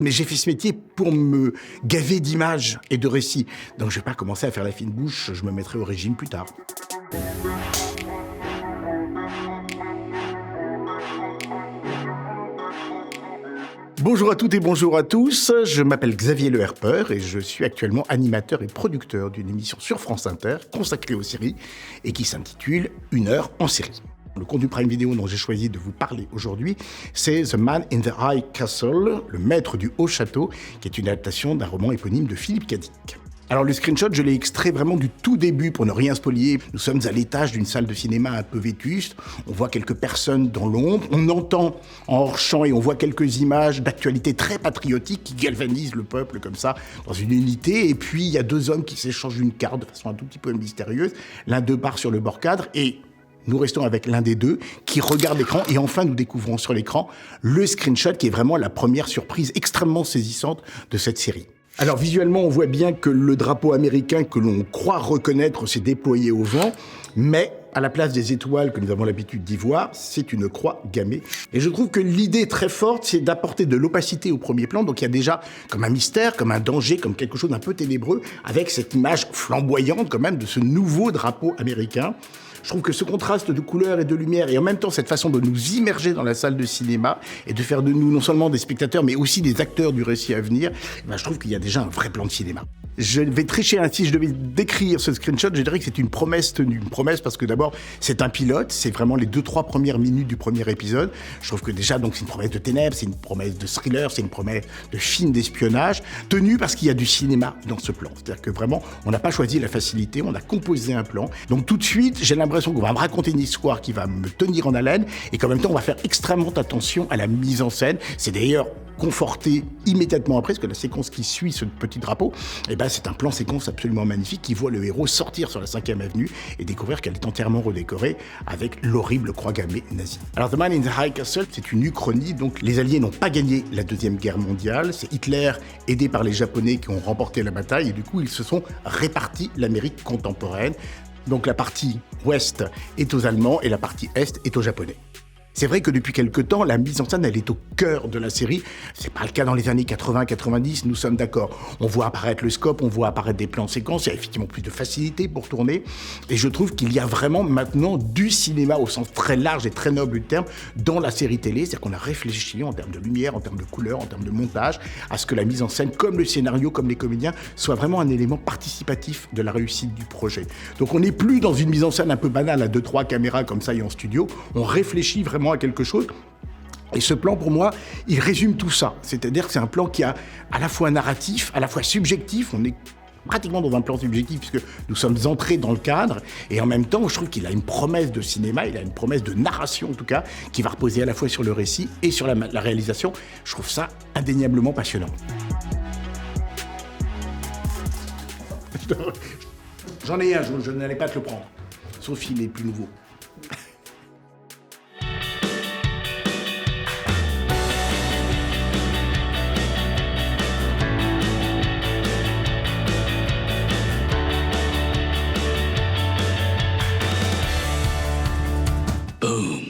Mais j'ai fait ce métier pour me gaver d'images et de récits. Donc je vais pas commencer à faire la fine bouche, je me mettrai au régime plus tard. Bonjour à toutes et bonjour à tous, je m'appelle Xavier Le Herper et je suis actuellement animateur et producteur d'une émission sur France Inter consacrée aux séries et qui s'intitule Une heure en série. Le contenu Prime Video dont j'ai choisi de vous parler aujourd'hui, c'est The Man in the High Castle, le maître du haut château, qui est une adaptation d'un roman éponyme de Philippe Cadic. Alors le screenshot, je l'ai extrait vraiment du tout début pour ne rien spolier. Nous sommes à l'étage d'une salle de cinéma un peu vétuste, on voit quelques personnes dans l'ombre, on entend en hors-champ et on voit quelques images d'actualité très patriotiques qui galvanisent le peuple comme ça, dans une unité. Et puis il y a deux hommes qui s'échangent une carte de façon un tout petit peu mystérieuse. L'un d'eux part sur le bord-cadre et nous restons avec l'un des deux qui regarde l'écran et enfin nous découvrons sur l'écran le screenshot qui est vraiment la première surprise extrêmement saisissante de cette série. Alors visuellement, on voit bien que le drapeau américain que l'on croit reconnaître s'est déployé au vent, mais à la place des étoiles que nous avons l'habitude d'y voir, c'est une croix gammée. Et je trouve que l'idée très forte, c'est d'apporter de l'opacité au premier plan. Donc il y a déjà comme un mystère, comme un danger, comme quelque chose d'un peu ténébreux, avec cette image flamboyante quand même de ce nouveau drapeau américain. Je trouve que ce contraste de couleurs et de lumière, et en même temps cette façon de nous immerger dans la salle de cinéma, et de faire de nous non seulement des spectateurs, mais aussi des acteurs du récit à venir, je trouve qu'il y a déjà un vrai plan de cinéma. Je vais tricher ainsi, je devais décrire ce screenshot, je dirais que c'est une promesse tenue. Une promesse parce que d'abord, c'est un pilote, c'est vraiment les 2-3 premières minutes du premier épisode. Je trouve que déjà, donc, c'est une promesse de ténèbres, c'est une promesse de thriller, c'est une promesse de film d'espionnage, tenue parce qu'il y a du cinéma dans ce plan. C'est-à-dire que vraiment, on n'a pas choisi la facilité, on a composé un plan. Donc tout de suite, j'ai l'impression qu'on va me raconter une histoire qui va me tenir en haleine et qu'en même temps, on va faire extrêmement attention à la mise en scène. C'est d'ailleurs conforté immédiatement après, parce que la séquence qui suit ce petit drapeau, c'est un plan séquence absolument magnifique qui voit le héros sortir sur la 5e avenue et découvrir qu'elle est entièrement redécorée avec l'horrible croix gammée nazie. Alors The Man in the High Castle, c'est une uchronie, donc les Alliés n'ont pas gagné la Deuxième Guerre mondiale, c'est Hitler aidé par les Japonais qui ont remporté la bataille et du coup ils se sont répartis l'Amérique contemporaine. Donc la partie ouest est aux Allemands et la partie est est aux Japonais. C'est vrai que depuis quelque temps, la mise en scène, elle est au cœur de la série. C'est pas le cas dans les années 80-90, nous sommes d'accord. On voit apparaître le scope, on voit apparaître des plans séquences, il y a effectivement plus de facilité pour tourner. Et je trouve qu'il y a vraiment maintenant du cinéma au sens très large et très noble du terme dans la série télé. C'est-à-dire qu'on a réfléchi en termes de lumière, en termes de couleur, en termes de montage, à ce que la mise en scène, comme le scénario, comme les comédiens, soit vraiment un élément participatif de la réussite du projet. Donc on n'est plus dans une mise en scène un peu banale à 2-3 caméras comme ça et en studio. On réfléchit vraiment à quelque chose. Et ce plan, pour moi, il résume tout ça. C'est-à-dire que c'est un plan qui a à la fois narratif, à la fois subjectif. On est pratiquement dans un plan subjectif puisque nous sommes entrés dans le cadre. Et en même temps, je trouve qu'il a une promesse de cinéma, il a une promesse de narration en tout cas, qui va reposer à la fois sur le récit et sur la réalisation. Je trouve ça indéniablement passionnant. J'en ai un, je n'allais pas te le prendre. Sauf s'il est plus nouveau.